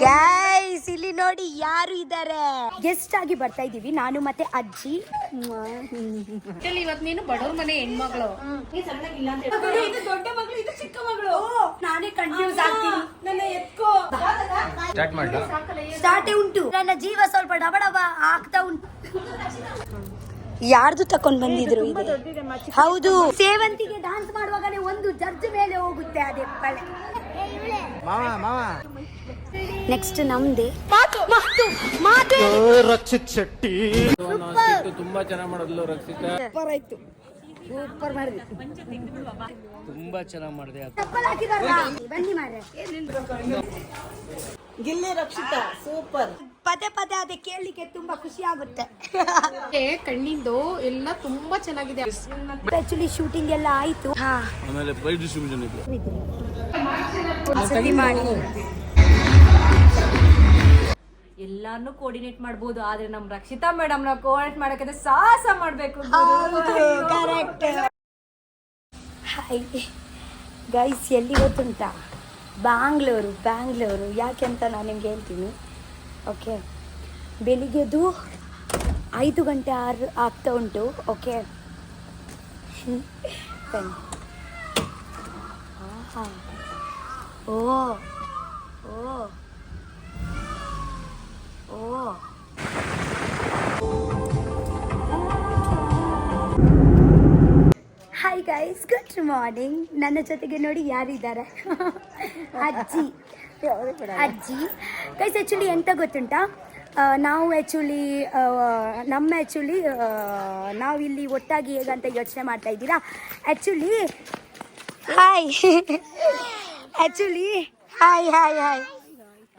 Guys ಇಲ್ಲಿ ನೋಡಿ ಯಾರು ಇದ್ದಾರೆ, ಗೆಸ್ಟ್ ಆಗಿ ಬರ್ತಾ ಇದೀವಿ ನಾನು ಮತ್ತೆ ಅಜ್ಜಿ. ಇವತ್ತು ನೀನು ಬಡವ್ರ ಮನೆ ಹೆಣ್ಮಗಳು, ದೊಡ್ಡ ಮಗಳು, ಇದು ಚಿಕ್ಕ ಮಗಳು. ನಾನೇ ಕನ್ಫ್ಯೂಸ್ ಆಗ್ತೀನಿ. ನನ್ನ ಎತ್ಕೋ ಸ್ಟಾರ್ಟೇ ಉಂಟು. ನನ್ನ ಜೀವ ಸ್ವಲ್ಪ ಡಬ ಡಬ ಆಗ್ತಾ ಉಂಟು. ಯಾರ್ದು ತಕೊಂಡ್ ಬಂದಿದ್ರು ಇದು? ಹೌದು, ಸೇವಂತಿಗೆ ಡಾನ್ಸ್ ಮಾಡುವಾಗಲೇ ಒಂದು ಜಡ್ಜ್ ಮೇಲೆ ಹೋಗುತ್ತೆ ಅದೇ ಕಳೆ. ನೆಕ್ಸ್ಟ್ ನಮ್ದೆ ಮಾತು ರಕ್ಷಿತ್ ಶೆಟ್ಟಿ ತುಂಬಾ ಚೆನ್ನಾಗಿ ಮಾಡಿದ್ಲು ರಕ್ಷಿತ. ಸೂಪರ್ ಆಯ್ತು, ಸೂಪರ್ ಮಾಡಿದ್ವಿ, ತುಂಬಾ ಚೆನ್ನಾಗಿ ಮಾಡಿದೆ. ಬನ್ನಿ ಮಾರ್ರೆ. ಗಿಲ್ಲಿ ರಕ್ಷಿತಾ ಸೂಪರ್. ಪದೇ ಪದೇ ಅದೇ ಕೇಳಲಿಕ್ಕೆ ತುಂಬಾ ಖುಷಿ ಆಗುತ್ತೆ. ಕಣ್ಣಿಂದು ಎಲ್ಲ ತುಂಬಾ ಚೆನ್ನಾಗಿದೆ. ಆಕ್ಚುಲಿ ಶೂಟಿಂಗ್ ಎಲ್ಲ ಆಯ್ತು. ಆಮೇಲೆ ಪ್ರೈಸ್ ಡಿಸ್ಟ್ರಿಬ್ಯೂಷನ್ ಇತ್ತು. ಎಲ್ಲಾನು ಕೋಆರ್ಡಿನೇಟ್ ಮಾಡಬಹುದು, ಆದ್ರೆ ನಮ್ ರಕ್ಷಿತಾ ಮೇಡಮ್ ನ ಕೋಆರ್ಡಿನೇಟ್ ಮಾಡಕ್ಕೆ ಸಾಹಸ ಮಾಡ್ಬೇಕು. ಹಾಯ್ ಗೈಸ್, ಎಲ್ಲಿ ಗೊತ್ತುಂಟಾ? ಬ್ಯಾಂಗ್ಳೂರು. ಯಾಕೆ ಅಂತ ನಾನು ನಿಮ್ಗೆ ಹೇಳ್ತೀನಿ. ಓಕೆ, ಬೆಳಿಗ್ಗೆದು 5 ಗಂಟೆ 6 ಆಗ್ತಾ ಉಂಟು. ಓಕೆ, ಬನ್ನಿ. ಓ ಓ ಓ ಹಾಯ್ ಗೈಸ್, ಗುಡ್ ಮಾರ್ನಿಂಗ್. ನನ್ನ ಜೊತೆಗೆ ನೋಡಿ ಯಾರಿದ್ದಾರೆ? ಅಜ್ಜಿ ಗೈಸ್. ಆ್ಯಕ್ಚುಲಿ ಎಂತ ಗೊತ್ತುಂಟಾ, ನಾವು ನಾವಿಲ್ಲಿ ಒಟ್ಟಾಗಿ ಹೇಗಂತ ಯೋಚನೆ ಮಾಡ್ತಾ ಇದ್ದೀರಾ? ಆ್ಯಕ್ಚುಲಿ ಹಾಯ್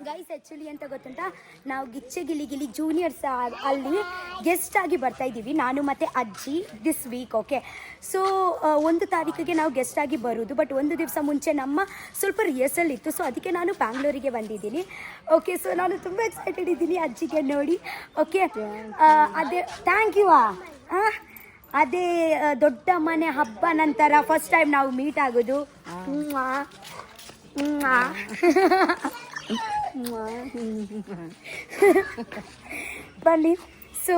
ಗೈಸ್, ಆ್ಯಕ್ಚುಲಿ ಅಂತ ಗೊತ್ತುಂಟಾ, ನಾವು ಗಿಚ್ಚೆ ಗಿಲಿ ಜೂನಿಯರ್ಸ್ ಅಲ್ಲಿ ಗೆಸ್ಟ್ ಆಗಿ ಬರ್ತಾ ಇದ್ದೀವಿ ನಾನು ಮತ್ತು ಅಜ್ಜಿ ದಿಸ್ ವೀಕ್. ಓಕೆ, ಸೊ 1 ತಾರೀಕಿಗೆ ನಾವು ಗೆಸ್ಟ್ ಆಗಿ ಬರೋದು. ಬಟ್ ಒಂದು ದಿವಸ ಮುಂಚೆ ನಮ್ಮ ಸ್ವಲ್ಪ ರಿಹರ್ಸಲ್ ಇತ್ತು, ಸೊ ಅದಕ್ಕೆ ನಾನು ಬ್ಯಾಂಗ್ಳೂರಿಗೆ ಬಂದಿದ್ದೀನಿ. ಓಕೆ, ಸೊ ನಾನು ತುಂಬ ಎಕ್ಸೈಟೆಡ್ ಇದ್ದೀನಿ ಅಜ್ಜಿಗೆ ನೋಡಿ. ಓಕೆ, ಅದೇ ಥ್ಯಾಂಕ್ ಯು. ಅದೇ ದೊಡ್ಡ ಮನೆ ಹಬ್ಬ ನಂತರ ಫಸ್ಟ್ ಟೈಮ್ ನಾವು ಮೀಟ್ ಆಗೋದು. ಬನ್ನಿ. ಸೊ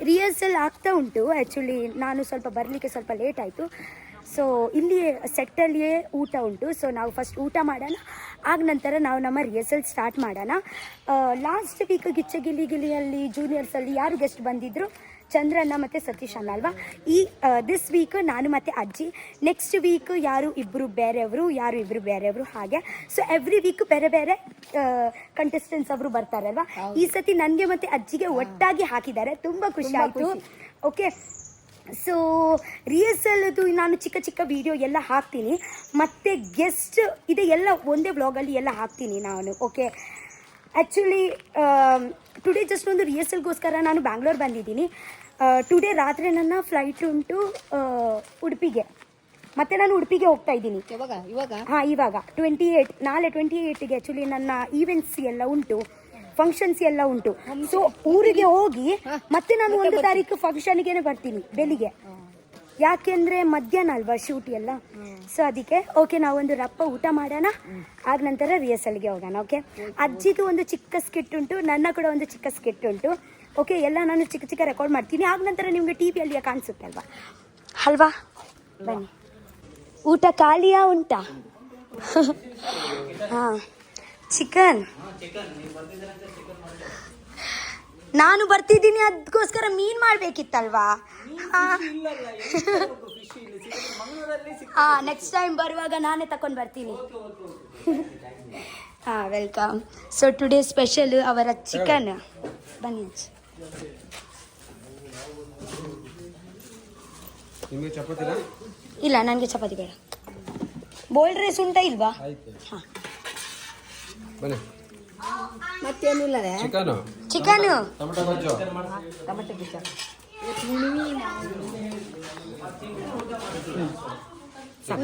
ರಿಹರ್ಸಲ್ ಆಗ್ತಾ ಉಂಟು. ಆ್ಯಕ್ಚುಲಿ ನಾನು ಸ್ವಲ್ಪ ಬರಲಿಕ್ಕೆ ಸ್ವಲ್ಪ ಲೇಟ್ ಆಯಿತು. ಸೊ ಇಲ್ಲಿ ಸೆಟ್ಟಲ್ಲಿಯೇ ಊಟ ಉಂಟು. ಸೊ ನಾವು ಫಸ್ಟ್ ಊಟ ಮಾಡೋಣ, ಆಗ ನಂತರ ನಾವು ನಮ್ಮ ರಿಹರ್ಸಲ್ ಸ್ಟಾರ್ಟ್ ಮಾಡೋಣ. ಲಾಸ್ಟ್ ವೀಕ್ ಗಿಚ್ಚೆ ಗಿಲಿಯಲ್ಲಿ ಜೂನಿಯರ್ಸಲ್ಲಿ ಯಾರು ಗೆಸ್ಟ್ ಬಂದಿದ್ದರು? ಚಂದ್ರಣ್ಣ ಮತ್ತು ಸತೀಶ್ ಅಣ್ಣ ಅಲ್ವಾ? ದಿಸ್ ವೀಕ್ ನಾನು ಮತ್ತು ಅಜ್ಜಿ. ನೆಕ್ಸ್ಟ್ ವೀಕ್ ಯಾರು ಇಬ್ಬರು ಬೇರೆಯವರು ಹಾಗೆ. ಸೊ ಎವ್ರಿ ವೀಕ್ ಬೇರೆ ಬೇರೆ ಕಂಟೆಸ್ಟೆಂಟ್ಸ್ ಅವರು ಬರ್ತಾರಲ್ವಾ? ಈ ಸತಿ ನನಗೆ ಮತ್ತು ಅಜ್ಜಿಗೆ ಒಟ್ಟಾಗಿ ಹಾಕಿದ್ದಾರೆ, ತುಂಬ ಖುಷಿ ಆಯಿತು. ಓಕೆ, ಸೊ ರಿಹರ್ಸಲ್ದು ನಾನು ಚಿಕ್ಕ ವಿಡಿಯೋ ಎಲ್ಲ ಹಾಕ್ತೀನಿ, ಮತ್ತು ಗೆಸ್ಟ್ ಇದೆ ಎಲ್ಲ ಒಂದೇ ವ್ಲಾಗಲ್ಲಿ ಎಲ್ಲ ಹಾಕ್ತೀನಿ ನಾನು. ಓಕೆ, ಆ್ಯಕ್ಚುಲಿ ಟುಡೇ ಜಸ್ಟ್ ಒಂದು ರಿಹರ್ಸಲ್ಗೋಸ್ಕರ ನಾನು ಬ್ಯಾಂಗ್ಳೂರ್ ಬಂದಿದ್ದೀನಿ. ಟುಡೇ ರಾತ್ರಿ ನನ್ನ ಫ್ಲೈಟ್ ಉಂಟು ಉಡುಪಿಗೆ, ಮತ್ತು ನಾನು ಉಡುಪಿಗೆ ಹೋಗ್ತಾ ಇದ್ದೀನಿ ಇವಾಗ 28, ನಾಳೆ 28ಗೆ ಆ್ಯಕ್ಚುಲಿ ನನ್ನ ಈವೆಂಟ್ಸ್ ಎಲ್ಲ ಉಂಟು, ಫಂಕ್ಷನ್ಸ್ ಎಲ್ಲ ಉಂಟು. ಸೊ ಊರಿಗೆ ಹೋಗಿ ಮತ್ತೆ ನಾನು 1 ತಾರೀಕು ಫಂಕ್ಷನ್ಗೆ ಬರ್ತೀನಿ ಬೆಳಿಗ್ಗೆ, ಯಾಕೆಂದರೆ ಮಧ್ಯಾಹ್ನ ಅಲ್ವಾ ಶೂಟ್ ಎಲ್ಲ. ಸೊ ಅದಕ್ಕೆ ಓಕೆ, ನಾವೊಂದು ರಪ್ಪ ಊಟ ಮಾಡೋಣ, ಆಗ ನಂತರ ರಿಹರ್ಸಲ್ಗೆ ಹೋಗೋಣ. ಓಕೆ, ಅಜ್ಜಿದು ಒಂದು ಚಿಕ್ಕ ಸ್ಕಿಟ್ ಉಂಟು, ನನ್ನ ಕೂಡ ಒಂದು ಚಿಕ್ಕ ಸ್ಕಿಟ್ ಉಂಟು. ಓಕೆ, ಎಲ್ಲ ನಾನು ಚಿಕ್ಕ ರೆಕಾರ್ಡ್ ಮಾಡ್ತೀನಿ, ಆಗ ನಂತರ ನಿಮಗೆ ಟಿವಿಯಲ್ಲಿ ಕಾಣಿಸುತ್ತೆ ಅಲ್ವಾ? ಬನ್ನಿ. ಊಟ ಖಾಲಿಯಾ ಉಂಟಾ? ಹಾಂ, ಚಿಕನ್ ನಾನು ಬರ್ತಿದ್ದೀನಿ, ಅದಕ್ಕೋಸ್ಕರ ಮೀನು ಮಾಡಬೇಕಿತ್ತಲ್ವಾ? ಹಾಂ, ನೆಕ್ಸ್ಟ್ ಟೈಮ್ ಬರುವಾಗ ನಾನೇ ತಕೊಂಡು ಬರ್ತೀನಿ. ಹಾಂ, ವೆಲ್ಕಮ್. ಸೊ ಟುಡೇ ಸ್ಪೆಷಲ್ ಅವರ ಚಿಕನ್. ಬನ್ನಿ. ಇಲ್ಲ, ನನಗೆ ಚಪಾತಿ ಬೇಡ. ಬೋಲ್ಡ್ ರೈಸ್ ಉಂಟಾ ಇಲ್ವಾ? ಹಾಂ, ಮತ್ತೇನಿಲ್ಲ. ಚಿಕನು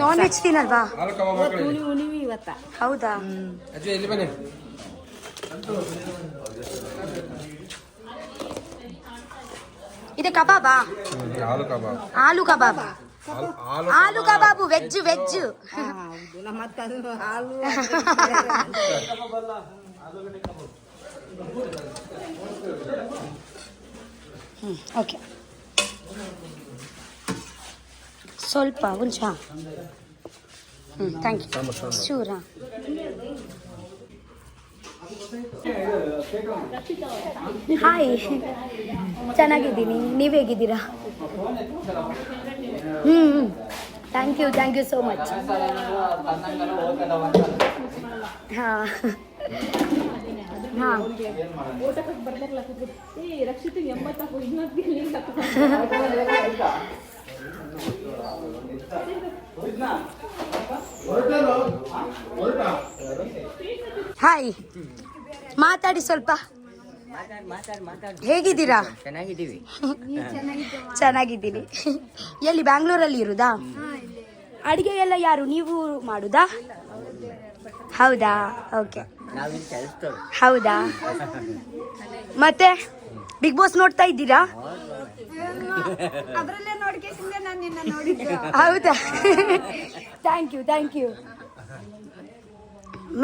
ನಾನ್ ವೆಜ್ ತಿನ್ನಲ್ವಾ? ಹೌದಾ? ಇದು ಕಬಾಬಾ? ಆಲೂ ಕಬಾಬ್. ಆಲೂ ಕಬಾಬು ವೆಜ್. ಓಕೆ ಸ್ವಲ್ಪ ಹುಂಚ ಥ್ಯಾಂಕ್ ಯು ಶೂರಾ ಹಾಯ್ ಚೆನ್ನಾಗಿದ್ದೀನಿ ನೀವು ಹೇಗಿದ್ದೀರಾ ಥ್ಯಾಂಕ್ ಯು ಸೋ ಮಚ್ ಹಾಂ ಹಾಂ ಹಾಯ್ ಮಾತಾಡಿ ಸ್ವಲ್ಪ ಹೇಗಿದ್ದೀರಾ ಚೆನ್ನಾಗಿದ್ದೀವಿ. ಚೆನ್ನಾಗಿದ್ದೀನಿ ಎಲ್ಲಿ ಬ್ಯಾಂಗ್ಳೂರಲ್ಲಿ ಇರುದಾ ಅಡಿಗೆ ಎಲ್ಲ ಯಾರು ನೀವು ಮಾಡುದಾ ಹೌದಾ ಓಕೆ ನಾವಿಲ್ಲಿ ಕೆಲಸದವ್ರು. ಹೌದಾ ಮತ್ತೆ ಬಿಗ್ ಬಾಸ್ ನೋಡ್ತಾ ಇದ್ದೀರಾ ಹೌದಾ ಥ್ಯಾಂಕ್ ಯು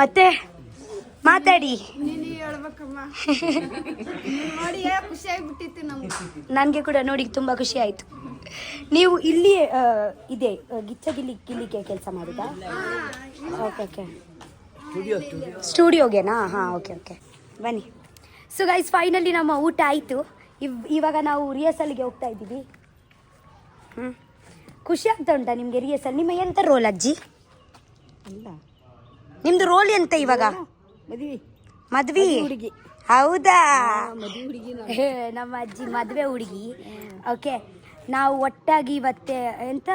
ಮತ್ತೆ ಮಾತಾಡಿ ನನಗೆ ಕೂಡ ನೋಡಿ ತುಂಬಾ ಖುಷಿ ಆಯ್ತು ನೀವು ಇಲ್ಲಿ ಇದೆ ಗಿಚ್ಚಗಿಲಿಕ್ಕೆ ಕೆಲಸ ಮಾಡುದಾ ಓಕೆ ಸ್ಟುಡಿಯೋಗೆನಾ ಹಾಂ ಓಕೆ ಬನ್ನಿ ಸೊ ಗೈಸ್ ಫೈನಲಿ ನಮ್ಮ ಊಟ ಆಯಿತು ಇವಾಗ ನಾವು ರಿಹರ್ಸಲ್ಗೆ ಹೋಗ್ತಾ ಇದ್ದೀವಿ ಖುಷಿ ಆಗ್ತಾ ಉಂಟಾ ನಿಮಗೆ ರಿಹರ್ಸಲ್ ನಿಮ್ಮ ಎಂತ ರೋಲ್ ಅಜ್ಜಿ ಅಲ್ಲ ನಿಮ್ದು ರೋಲ್ ಎಂತ ಇವಾಗ ಮದ್ವಿ ಹುಡುಗಿ ಹೌದಾ ಮದುವೆ ಹುಡುಗಿ ನಮ್ಮ ಅಜ್ಜಿ ಮದುವೆ ಹುಡುಗಿ ಓಕೆ ನಾವು ಒಟ್ಟಾಗಿ ಇವತ್ತೆ ಎಂತ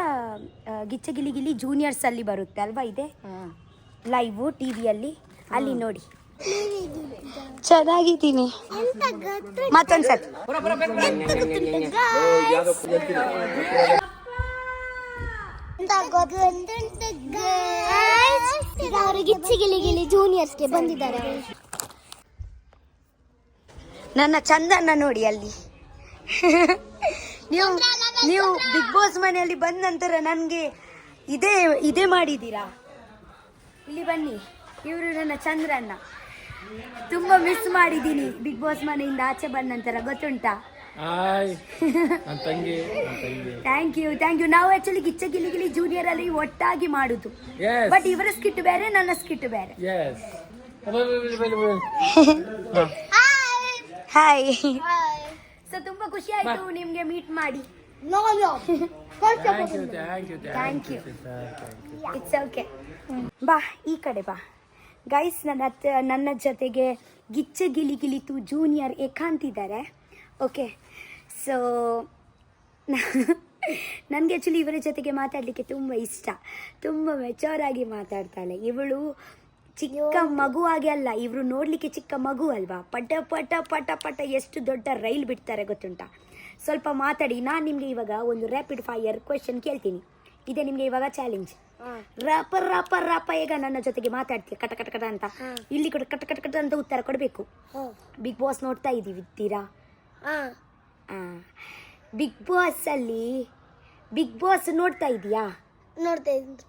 ಗಿಚ್ಚಗಿಲಿಗಿಲಿ ಜೂನಿಯರ್ಸ್ ಅಲ್ಲಿ ಬರುತ್ತೆ ಅಲ್ವಾ ಇದೆ ಲೈವ್ ಟಿವಿಯಲ್ಲಿ ಅಲ್ಲಿ ನೋಡಿ ಚೆನ್ನಾಗಿದ್ದೀನಿ ಮತ್ತೊಂದ್ಸಲ ಅವರು ಗಿಚ್ಚಿಗಿಲಿಗಿಲಿ ಜೂನಿಯರ್ಸ್ಗೆ ಬಂದಿದ್ದಾರೆ. ನನ್ನ ಚಂದನ್ನ ನೋಡಿ ಅಲ್ಲಿ ನೀವು ಬಿಗ್ ಬಾಸ್ ಮನೆಯಲ್ಲಿ ಬಂದ ನಂತರ ನನಗೆ ಇದೇ ಮಾಡಿದ್ದೀರಾ ಇಲ್ಲಿ ಬನ್ನಿ ಇವರು ನನ್ನ ಚಂದ್ರನ್ನ ತುಂಬಾ ಮಿಸ್ ಮಾಡಿದ್ದೀನಿ ಬಿಗ್ ಬಾಸ್ ಮನೆಯಿಂದ ಆಚೆ ಬಂದ ನಂತರ ಗೊತ್ತುಂಟಾ ಥ್ಯಾಂಕ್ ಯು ನಾವು ಆಕ್ಚುಲಿ ಗಿಚ್ಚಗಿಲಿಗಿಲಿ ಜೂನಿಯರ್ ಅಲ್ಲಿ ಒಟ್ಟಾಗಿ ಮಾಡುದು ಬಟ್ ಇವರ ಸ್ಕಿಟ್ ಬೇರೆ ನನ್ನ ಸ್ಕಿಟ್ ಬೇರೆ ಹಾಯ್ ಸೊ ತುಂಬಾ ಖುಷಿ ಆಯ್ತು ನಿಮ್ಗೆ ಮೀಟ್ ಮಾಡಿ ಥ್ಯಾಂಕ್ ಯು ಇಟ್ಸ್ ಓಕೆ ಬಾ ಈ ಕಡೆ ಬಾ ಗೈಸ್ ನನ್ನ ಜೊತೆಗೆ ಗಿಚ್ಚಗಿಲಿಗಿಲಿತು ಜೂನಿಯರ್ ಏಕಾಂತ್ ಇದ್ದಾರೆ ಓಕೆ ಸೊ ನನಗೆ ಆ್ಯಕ್ಚುಲಿ ಇವರ ಜೊತೆಗೆ ಮಾತಾಡಲಿಕ್ಕೆ ತುಂಬ ಇಷ್ಟ ತುಂಬ ಮೆಚೋರ್ ಆಗಿ ಮಾತಾಡ್ತಾಳೆ ಇವಳು ಚಿಕ್ಕ ಮಗು ಹಾಗೆ ಅಲ್ಲ ಇವರು ನೋಡಲಿಕ್ಕೆ ಚಿಕ್ಕ ಮಗು ಅಲ್ವಾ ಪಟ ಪಟ ಪಟ ಪಟ ಎಷ್ಟು ದೊಡ್ಡ ರೈಲ್ ಬಿಡ್ತಾರೆ ಗೊತ್ತುಂಟಾ ಸ್ವಲ್ಪ ಮಾತಾಡಿ ನಾನು ನಿಮಗೆ ಇವಾಗ ಒಂದು ರ್ಯಾಪಿಡ್ ಫೈರ್ ಕ್ವೆಶನ್ ಕೇಳ್ತೀನಿ ಇದೆ ನಿಮಗೆ ಇವಾಗ ಚಾಲೆಂಜ್ ರಾಪ ಈಗ ನನ್ನ ಜೊತೆಗೆ ಮಾತಾಡ್ತೀಯ ಕಟ ಕಟ ಕಟ ಅಂತ ಇಲ್ಲಿ ಕೂಡ ಕಟ ಕಟ ಕಟ ಅಂತ ಉತ್ತರ ಕೊಡಬೇಕು ಬಿಗ್ ಬಾಸ್ ನೋಡ್ತಾ ಇದ್ದೀರಾ ಬಿಗ್ ಬಾಸ್ ನೋಡ್ತಾ ಇದೀಯಾ ನೋಡ್ತಾ ಇದ್ದೀನಿ.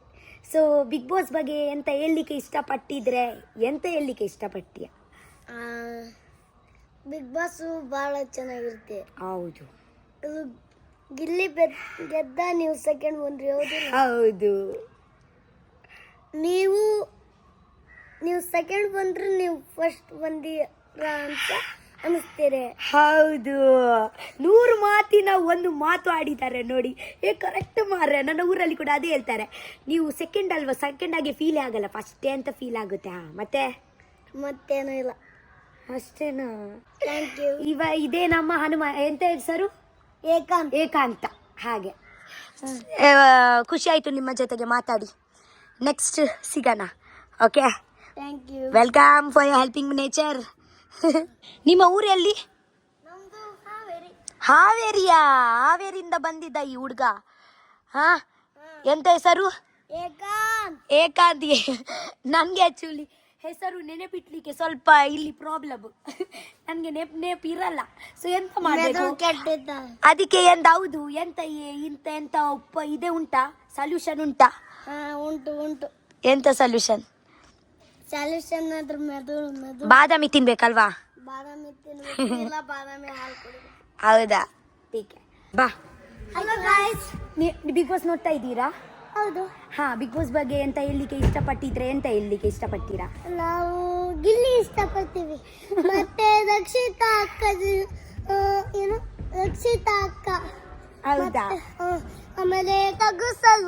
ಸೊ ಬಿಗ್ ಬಾಸ್ ಬಗ್ಗೆ ಎಂತ ಹೇಳಲಿಕ್ಕೆ ಇಷ್ಟಪಟ್ಟಿದ್ರೆ ಎಂತ ಹೇಳಲಿಕ್ಕೆ ಇಷ್ಟಪಟ್ಟಿಯ ಬಿಗ್ ಬಾಸ್ ಬಹಳ ಚೆನ್ನಾಗಿರುತ್ತೆ. ಹೌದು ಇದು ಗಿಲ್ಲಿ ಗೆದ್ದ ನೀವು ಸೆಕೆಂಡ್ ಬಂದ್ರಿ ಹೌದಿಲ್ಲ? ಹೌದು ನೀವು ಸೆಕೆಂಡ್ ಬಂದ್ರೆ ನೀವು ಫಸ್ಟ್ ಬಂದಿರ ಅಂತ ಅನಿಸ್ತೀರಿ. ಹೌದು 100 ಮಾತಿನ ಒಂದು ಮಾತು ಆಡಿದ್ದಾರೆ ನೋಡಿ ಕರೆಕ್ಟ್ ಮಾರ್ರೆ ನನ್ನ ಊರಲ್ಲಿ ಕೂಡ ಅದೇ ಹೇಳ್ತಾರೆ ನೀವು ಸೆಕೆಂಡ್ ಅಲ್ವಾ ಸೆಕೆಂಡ್ ಆಗಿ ಫೀಲ್ ಆಗಲ್ಲ ಫಸ್ಟೇ ಅಂತ ಫೀಲ್ ಆಗುತ್ತೆ ಮತ್ತೇನೂ ಇಲ್ಲ ಅಷ್ಟೇನಾ ಥ್ಯಾಂಕ್ ಯು. ಇದೇ ನಮ್ಮ ಹನುಮ ಎಂತ ಹೆಸರು ಏಕಾಂತ ಹಾಗೆ ಖುಷಿ ಆಯ್ತು ನಿಮ್ಮ ಜೊತೆಗೆ ಮಾತಾಡಿ ನೆಕ್ಸ್ಟ್ ಸಿಗೋಣ okay thank you. Welcome for your helping nature ನಿಮ್ಮ ಊರಲ್ಲಿ ನಮ್ದು ಹಾವೇರಿ. ಹಾವೇರಿಯಿಂದ ಬಂದಿದ್ದ ಈ ಹುಡುಗ ಎಂತ ಹೆಸರು ಏಕಾಂತ್ ನನಗೆ ಆ್ಯಕ್ಚುಲಿ ಹೆಸರು ನೆನಪಿಟ್ಲಿಕ್ಕೆ ಸ್ವಲ್ಪ ಇಲ್ಲಿ ಪ್ರಾಬ್ಲಮ್ ನನಗೆ ನೆನಪು ಇರಲ್ಲ ಸೊ ಎಂತ ಮಾಡಬೇಕು ಅದಕ್ಕೆ ಹೌದು ಎಂತ ಇದೆ ಉಂಟಾ ಸೊಲ್ಯೂಷನ್ ಉಂಟಾ ಉಂಟು ಎಂತ ಸೊಲ್ಯೂಷನ್ ಸ್ಯಾಲ್ಯೂಷನ್ ಅದ್ರ ಮೆದು ಬಾದಾಮಿ ತಿನ್ಬೇಕಲ್ವಾ? ಬಾದಾಮಿ ತಿನ್ಬೇಕು ಇಲ್ಲ ಬಾದಾಮಿ ಹಾಲು ಕುಡಿಬೇಕು. ಹೌದಾ? ಟೀಕೆ ಬಾ. ಹಲೋ ಗಾಯ್ಸ್, ಬಿಗ್ ಬಾಸ್ ನೋಡ್ತಾ ಇದ್ದೀರಾ? ಹೌದು. ಹಾ, ಬಿಗ್ ಬಾಸ್ ಬಗ್ಗೆ ಎಂತ ಹೇಳಲಿಕ್ಕೆ ಇಷ್ಟಪಟ್ಟಿದ್ರೆ ಎಂತ ಹೇಳಲಿಕ್ಕೆ ಇಷ್ಟಪಡ್ತೀರಾ? ನಾವು ಗಿಲ್ಲಿ ಇಷ್ಟಪಡ್ತೀವಿ. ಮತ್ತೆ ರಕ್ಷಿತಾ ಅಕ್ಕ, ಏನು ರಕ್ಷಿತಾ ಅಕ್ಕ. ಹೌದಾ? ಆಮೇಲೆ Raghu sir,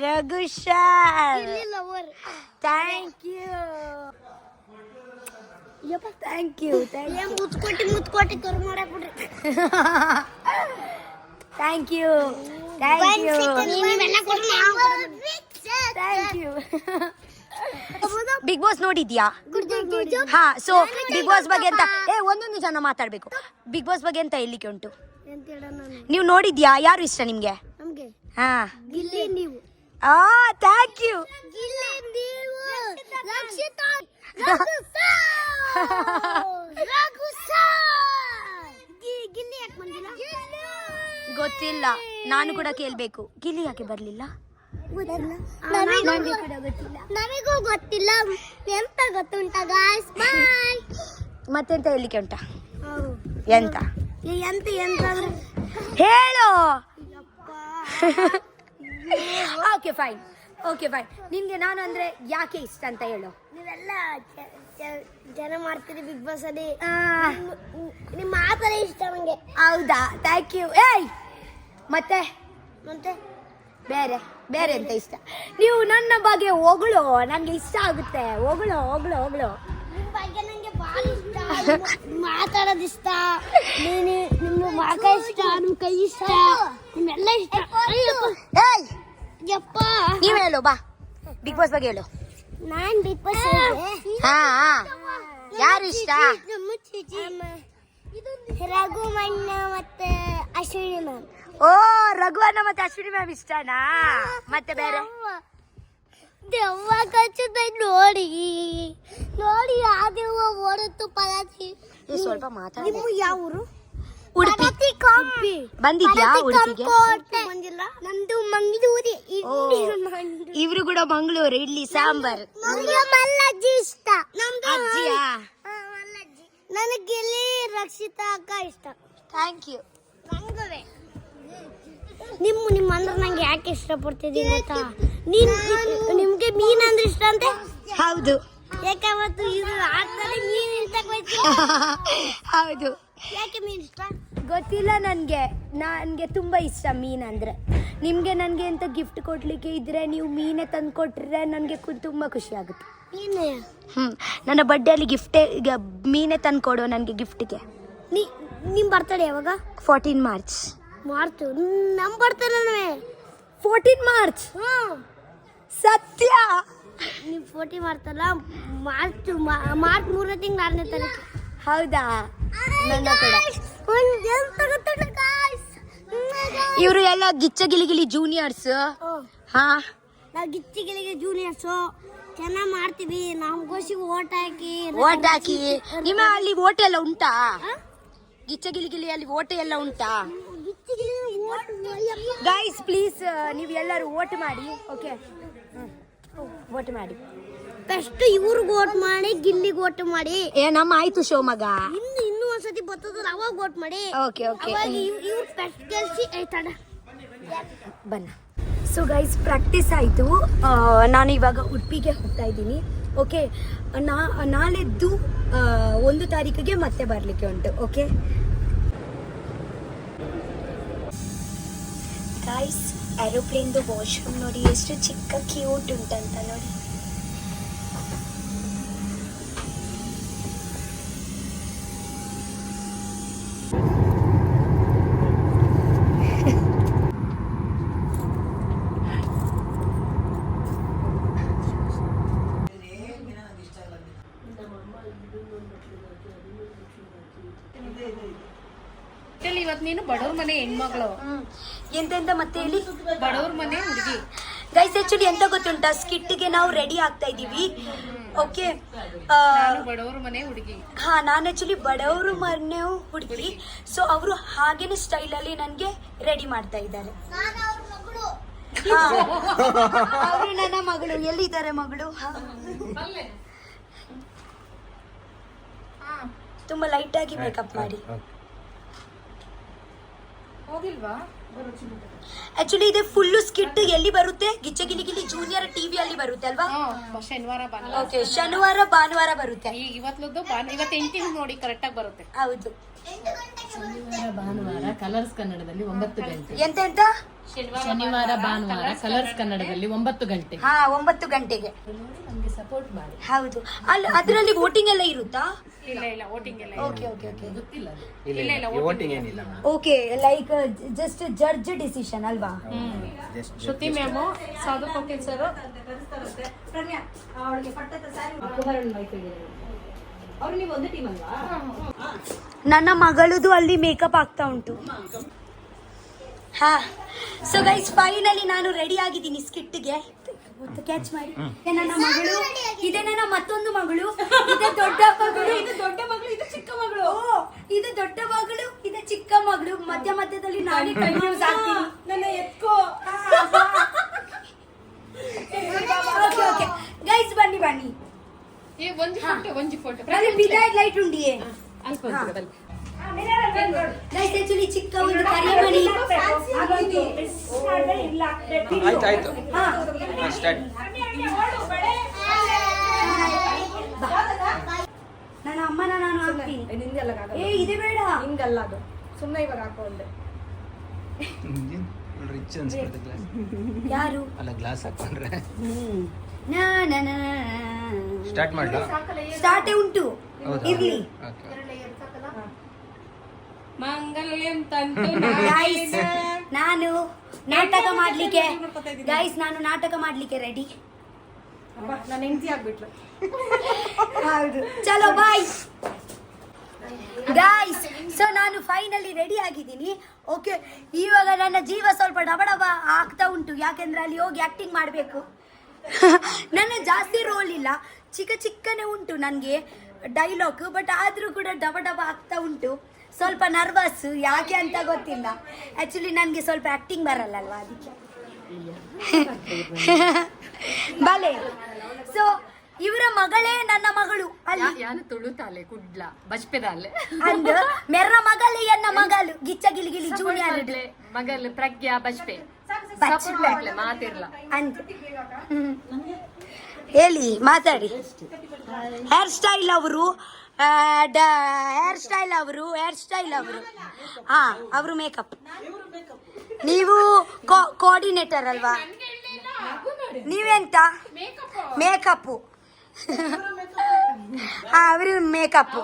Raghu sir, Gilli lover. Thank you. Thank you. ಮುತ್ಕೋಟಿ ಕರು ಮಾಡಕ್ ಬಿಡ್ರಿ. Thank you. Thank you. Thank you. Bigg Boss ನೋಡಿದ್ಯಾ? ಹಾ, ಸೊ ಬಿಗ್ ಬಾಸ್ ಬಗ್ಗೆ ಅಂತ ಒಂದೊಂದು ಜನ ಮಾತಾಡ್ಬೇಕು. ಬಿಗ್ ಬಾಸ್ ಬಗ್ಗೆ ಅಂತ ಹೇಳಲಿಕ್ಕೆ ಉಂಟು. ನೀವು ನೋಡಿದ್ಯಾ? ಯಾರು ಇಷ್ಟ ನಿಮ್ಗೆ? ನಮ್ಗೆ ಹಾ, ಗಿಲ್ಲಿ ನೀವು. Thank you. ಗಿಲ್ಲಿ ನೀವು, ರಕ್ಷಿತಾ, ಗಿಲ್ಲಿ ಯಾಕೆ ಬಂದಿಲ್ಲ? ಗೊತ್ತಿಲ್ಲ, ನಾನು ಕೂಡ ಕೇಳ್ಬೇಕು. ಗಿಲ್ಲಿ ಯಾಕೆ ಬರ್ಲಿಲ್ಲ? ನಮಗೂ ಗೊತ್ತಿಲ್ಲ. ಎಂತ ಗೊತ್ತುಂಟ ಗಾಯ್ಸ್? ಬಾಯ್. ಮತ್ತೆಂತ ಹೇಳಲಿಕ್ಕೆ ಉಂಟಾ? ಎಂತ ಎಂತ ಎಂತ ಹೇಳು. Okay fine. ನಿನ್ಗೆ ನಾನು ಅಂದ್ರೆ ಯಾಕೆ ಇಷ್ಟ ಅಂತ ಹೇಳು. ನೀವೆಲ್ಲ ಜನ ಮಾಡ್ತೀರಿ ಬಿಗ್ ಬಾಸ್ ಅಲ್ಲಿ. ನಿಮ್ಮ ಮಾತೇ ಇಷ್ಟ ನಂಗೆ. ಹೌದಾ? Thank you. ಮತ್ತೆ ಮತ್ತೆ ಬೇರೆ ಎಂತ ಇಷ್ಟ? ನೀವು ನನ್ನ ಬಗ್ಗೆ ಹೊಗಳು, ನನಗೆ ಇಷ್ಟ ಆಗುತ್ತೆ. ಹೊಗಳು. ನಿಮ್ಮ ಬಗ್ಗೆ ನಂಗೆ ಭಾಳ ಇಷ್ಟ. ಮಾತಾಡೋದು ಇಷ್ಟ, ನಿಮ್ಮ ಮಗ ಇಷ್ಟ, ನಿಮ್ಮ ಕೈ ಇಷ್ಟ, ನಿಮ್ಮೆಲ್ಲ ಇಷ್ಟ. ಯಪ್ಪ, ನೀವ್ ಹೇಳು ಬಾ. ಬಿಗ್ ಬಾಸ್ ಬಗ್ಗೆ ಹೇಳು. ನಾನ್ ಬಿಗ್ ಬಾಸ್ ಹಾ, ಯಾರು ಇಷ್ಟ? ರಘುಮಣ್ಣ ಮತ್ತೆ ಅಶ್ವಿನಿ ಮ್ಯಾಮ್. ರಘುವನ್ನ ಮತ್ತೆ ಅಶ್ವಿನಿ ಮ್ಯಾಮ್ ಇಷ್ಟನಾ? ಮತ್ತೆ ಬೇರೆ? ದೆವ್ವ ಕಚ್ಚುತ್ತೆ ನೋಡಿ ಆ ದೆವ್ವ ಓಡುತ್ತು ಪರಾತಿ. ಸ್ವಲ್ಪ ಮಾತಾಡ. ನಿಮ್ಮ ಯಾವ ಊರು? ಉಡುಪಿ. ಬಂದಿದ್ಯಾ ಉಡುಪಿಗೆ? ಬಂದಿಲ್ಲ. ನಮ್ದು ಮಂಗಳೂರಿ. ಇವ್ರು ಕೂಡ ಮಂಗಳೂರು. ಇಡ್ಲಿ ಸಾಂಬಾರ್. ಮಲ್ಲಜ್ಜಿ ಇಷ್ಟ. ಅಜ್ಜಿಯಾ? ನನಗೆ ಇಲ್ಲಿ ರಕ್ಷಿತಾ ಅಕ್ಕ ಇಷ್ಟ. Thank you. ನಿಮ್ಮ ಅಂದ್ರೆ ನಂಗೆ ಯಾಕೆ ಇಷ್ಟಪಡ್ತಿದ್ದೀನಿ ಗೊತ್ತಾ? ನಿಮ್ಗೆ ಮೀನ್ ಅಂದ್ರೆ ಇಷ್ಟ ಅಂತೆ? ಹೌದು. ಯಾಕೆ ಅವತ್ತು ಇದು ಆಟದಲ್ಲಿ ಮೀನ್ ಇಷ್ಟ? ಹೌದು. ಯಾಕೆ ಮೀನ್ ಇಷ್ಟ? ಗೊತ್ತಿಲ್ಲ, ನನ್ಗೆ ತುಂಬಾ ಇಷ್ಟ ಮೀನ್ ಅಂದ್ರೆ. ನಿಮ್ಗೆ ನನ್ಗೆ ಎಂತ ಗಿಫ್ಟ್ ಕೊಡ್ಲಿಕ್ಕೆ ಇದ್ರೆ ನೀವು ಮೀನೇ ತಂದು ಕೊಟ್ರೆ ನನ್ಗೆ ತುಂಬಾ ಖುಷಿ ಆಗುತ್ತೆ. ನನ್ನ ಬರ್ಡೇ ಅಲ್ಲಿ ಮೀನೇ ತಂದು ಕೊಡು ನನ್ಗೆ ಗಿಫ್ಟ್ಗೆ. ನಿಮ್ ಬರ್ತಡೇ ಯಾವಾಗ? 14 ಮಾರ್ಚ್. ಮಾರ್ಚ್ ನಮ್ ಬರ್ತಡೇ 14 ಮಾರ್ಚ್. ಸತ್ಯ? ನೀವು 14 ಮಾಡ್ತಲ್ಲ, ಮಾರ್ಚ್ 3ನೇ ತಿಂಗಳು 6ನೇ ತಾರೀಕು. ಹೌದಾ? ನನ್ನ ಕೂಡ. ಇವರು ಎಲ್ಲ ಗಿಚ್ಚ ಗಿಲಿಗಿಲಿ ಜೂನಿಯರ್ಸ್. ಹಾ, ನಾವು ಗಿಚ್ಚಿಗಳಿಗೆ ಜೂನಿಯರ್ಸು ಚೆನ್ನಾಗಿ ಮಾಡ್ತೀವಿ. ನಮ್ಗೋಸಿಗೆ ಓಟ್ ಹಾಕಿ. ನಿಮ್ಮ ಅಲ್ಲಿ ಓಟೆ ಎಲ್ಲ ಉಂಟಾ? ಗಿಚ್ಚ ಗಿಲಿಗಿಲಿ ಅಲ್ಲಿ ಓಟೆ ಎಲ್ಲ ಉಂಟಾ? ಗೈಸ್ ಪ್ಲೀಸ್, ನೀವು ಎಲ್ಲರೂ ವೋಟ್ ಮಾಡಿ. ಓಕೆ, ವೋಟ್ ಮಾಡಿ. ಫಸ್ಟ್ ಇವ್ರಿಗೆ ವೋಟ್ ಮಾಡಿ, ಗಿಲ್ಲಿಗೆ ವೋಟ್ ಮಾಡಿ. ನಮ್ಮ ಆಯ್ತು ಶಿವಮೊಗ್ಗ. ಇನ್ನೂ ಒಂದ್ಸತಿ ಬರ್ತದಲ್ಲ ಅವಾಗ ವೋಟ್ ಮಾಡಿ. ಓಕೆ. ಇವ್ರು ಫಸ್ಟ್ ಗೆಲ್ಸಿ ಆಯ್ತಾಡ ಬನ್ನ. ಸೊ ಗೈಸ್, ಪ್ರಾಕ್ಟೀಸ್ ಆಯಿತು. ನಾನು ಇವಾಗ ಉಡುಪಿಗೆ ಹೋಗ್ತಾ ಇದ್ದೀನಿ. ಓಕೆ, ನಾಳೆದ್ದು 1 ತಾರೀಕಿಗೆ ಮತ್ತೆ ಬರಲಿಕ್ಕೆ ಉಂಟು. ಓಕೆ ಗೈಸ್, ಏರೋಪ್ಲೇನ್ದು ವಾಶ್ರೂಮ್ ನೋಡಿ ಎಷ್ಟು ಚಿಕ್ಕ ಕ್ಯೂಟ್ ಉಂಟಂತ ನೋಡಿ. ಇವತ್ತು ನೀನು ಬಡವ್ರ ಮನೆ ಹೆಣ್ಮಗಳು. ಎಂತೆಂತ ಮತ್ತೆ ಹೇಳಿ? ಬಡವ್ರ ಮನೆ ಹುಡುಗಿ. ಗೈಸ್, ಆಕ್ಚುಲಿ ಎಂತ ಗೊತ್ತುಂಟಾ, ಸ್ಕಿಟ್ಗೆ ನಾವು ರೆಡಿ ಆಗ್ತಾ ಇದೀವಿ. ಓಕೆ, ಬಡವ್ರ ಮನೆ ಹುಡುಗಿ. ಹಾ, ನಾನು ಆಕ್ಚುಲಿ ಬಡವರು ಮನೆ ಹುಡುಗಿ. ಸೊ ಅವರು ಹಾಗೇನೆ ಸ್ಟೈಲ್ ಅಲ್ಲಿ ನನ್ಗೆ ರೆಡಿ ಮಾಡ್ತಾ ಇದ್ದಾರೆ. ಅವರು ನನ್ನ ಮಗಳು. ಎಲ್ಲಿದ್ದಾರೆ ಮಗಳು? ತುಂಬಾ ಲೈಟ್ ಆಗಿ ಮೇಕಪ್ ಮಾಡಿ. ಹೋಗಿಲ್ವಾ? ಆಕ್ಚುಲಿ ಇದು ಫುಲ್ಲು ಸ್ಕಿಟ್ ಎಲ್ಲಿ ಬರುತ್ತೆ? ಗಿಚ್ಚ ಗಿಲಿ ಗಿಲಿ ಜೂನಿಯರ್ ಟಿವಿ ಅಲ್ಲಿ ಬರುತ್ತೆ ಅಲ್ವಾ? ಶನಿವಾರ ಓಕೆ, ಶನಿವಾರ ಭಾನುವಾರ ಬರುತ್ತೆ. ಈಗ ಇವತ್ತು 8 ನೋಡಿ ಕರೆಕ್ಟಾಗಿ ಬರುತ್ತೆ. ಹೌದು. ಭಾನುವಾರ ಕಲರ್ಸ್ ಕನ್ನಡದಲ್ಲಿ 9 ಗಂಟೆ. ಎಂತೆಂತ? ಶನಿವಾರ ಭಾನುವಾರ ಕಲರ್ಸ್ ಕನ್ನಡದಲ್ಲಿ 9 ಗಂಟೆ. ಹಾ, 9 ಗಂಟೆಗೆ. ನಮ್ಗೆ ಸಪೋರ್ಟ್ ಮಾಡಿ. ಹೌದು. ಅದ್ರಲ್ಲಿ ವೋಟಿಂಗ್ ಎಲ್ಲ ಇರುತ್ತಾ? ಇಲ್ಲ ವೋಟಿಂಗ್ ಎಲ್ಲ ಓಕೆ ಓಕೆ ಓಕೆ. ಗೊತ್ತಿಲ್ಲ ಅದು. ವೋಟಿಂಗ್ ಏನಿಲ್ಲ. Okay, like just judge decision ಅಲ್ವಾ? ಶ್ರುತಿ ಮ್ಯಾಮು, ಸಾಧು ಕೋಕಿಲ್ ಸರ್, ಅವ್ರು ನೀವು ಒಂದೇ ಟೀಮ್ ಅಲ್ವಾ? ನನ್ನ ಮಗಳದು ಅಲ್ಲಿ ಮೇಕಪ್ ಆಗ್ತಾ ಉಂಟು. ಹಾ, ಸೊ ಗೈಸ್ ಫೈನಲಿ ನಾನು ರೆಡಿ ಆಗಿದ್ದೀನಿ ಸ್ಕಿಟ್ಗೆ. ಕ್ಯಾಚ್ ಮಾಡಿ. ನನ್ನ ಮಗಳು ಇದೆ, ನನ್ನ ಮತ್ತೊಂದು ಮಗಳು ಇದೆ, ದೊಡ್ಡ ಮಗಳು. ಇದು ದೊಡ್ಡ ಮಗಳು, ಇದು ಚಿಕ್ಕ ಮಗಳು. ಇದು ದೊಡ್ಡ ಮಗಳು, ಇದು ಚಿಕ್ಕ ಮಗಳು. ಮಧ್ಯದಲ್ಲಿ ನಾನೇ ಕನ್ಫ್ಯೂಸ್ ಆಗ್ತೀನಿ. ನನ್ನ ಎತ್ಕೋ. ಓಕೆ ಓಕೆ ಗೈಸ್, ಬನ್ನಿ ಬನ್ನಿ. ಒಂಜಿ ಫೋಟೋ ಬಿಲೈಟ್ ಲೈಟ್ ಉಂಡಿಯೇ ಅಲ್ಪ ಗೈಸ್. ಆಕ್ಚುಲಿ ಚಿಕ್ಕ ಒಂದು ಕರಿಮಣಿ. ಆಯ್ತು ಸ್ಟಾರ್ಟ್. ನನ್ನ ಅಮ್ಮನ ನಾನು ಹಾಕ್ತೀನಿ. ನಿಂದೆಲ್ಲ ಇದೆ ಬೇಡ, ಹಿಂಗಲ್ಲ, ಅದು ಸುಮ್ಮನೆ ಇವಾಗ ಹಾಕೋ ಒಂದೇ. ರಿಚ್ ಅನ್ಸ್ಬಿಡುತ್ತೆ ಗ್ಲಾಸ್. ಯಾರು? ಅಲ್ಲ, ಗ್ಲಾಸ್ ಹಾಕೊಂಡ್ರೆ ನಾ ನಾ ನಾ. ಸ್ಟಾರ್ಟ್ ಮಾಡ್ಲಾ? ಸ್ಟಾರ್ಟೇ ಉಂಟು, ಇರ್ಲಿ. ಮಂಗಲ್ಯಂ ತಂತು ಗೈಸ್, ನಾನು ನಾಟಕ ಮಾಡ್ಲಿಕ್ಕೆ ರೆಡಿ. ನನ್ನ ಹೆಂಡತಿ ಆಗ್ಬಿಟ್ಲು. ಹೌದು, ಚಲೋ ಬಾಯ್ ಗೈಸ್. ಸೊ ನಾನು ಫೈನಲಿ ರೆಡಿ ಆಗಿದ್ದೀನಿ. ಓಕೆ, ಇವಾಗ ನನ್ನ ಜೀವ ಸ್ವಲ್ಪ ಡಬಡಬ ಆಗ್ತಾ ಉಂಟು, ಯಾಕೆಂದ್ರೆ ಅಲ್ಲಿ ಹೋಗಿ ಆಕ್ಟಿಂಗ್ ಮಾಡಬೇಕು. ನನ್ನ ಜಾಸ್ತಿ ರೋಲ್ ಇಲ್ಲ, ಚಿಕ್ಕನೇ ಉಂಟು ನನಗೆ ಡೈಲಾಗ್, ಬಟ್ ಆದರೂ ಕೂಡ ಡಬ ಆಗ್ತಾ ಉಂಟು. ಸ್ವಲ್ಪ ನರ್ವಸ್, ಯಾಕೆ ಅಂತ ಗೊತ್ತಿಲ್ಲ. ಆ್ಯಕ್ಚುಲಿ ನನಗೆ ಸ್ವಲ್ಪ ಆ್ಯಕ್ಟಿಂಗ್ ಬರಲ್ಲಲ್ವಾ, ಅದಕ್ಕೆ. ಬಲೆ. ಸೊ ಇವರ ಮಗಳೇ ನನ್ನ ಮಗಳು ಅಲ್ಲಿ. ಯಾನು ತುಳುತಾಲೆ ಕುಡ್ಲ ಬಜ್ಪೆದಾಲೆ ಅಂದ್ ಮೆರ್ರ ಮಗಳೇ ಎನ್ನ ಮಗಳು ಗಿಚ್ಚ ಗಿಲಿ ಜೂನಿಯರ್ ಮಗಲ್ ಪ್ರಜ್ಞಾ ಬಜ್ಪೆ ಮಾತಿರ್ಲ ಅಂದ್ ಹೇಳಿ ಮಾತಾಡಿ. ಹೇರ್ ಸ್ಟೈಲ್ ಅವರು ಹಾ, ಅವರು ಮೇಕಪ್. ನೀವು ಕೋಆರ್ಡಿನೇಟರ್ ಅಲ್ವಾ? ನೀವೆಂತ? ಮೇಕಪ್. ಹಾ, ಅವರು ಮೇಕಪ್.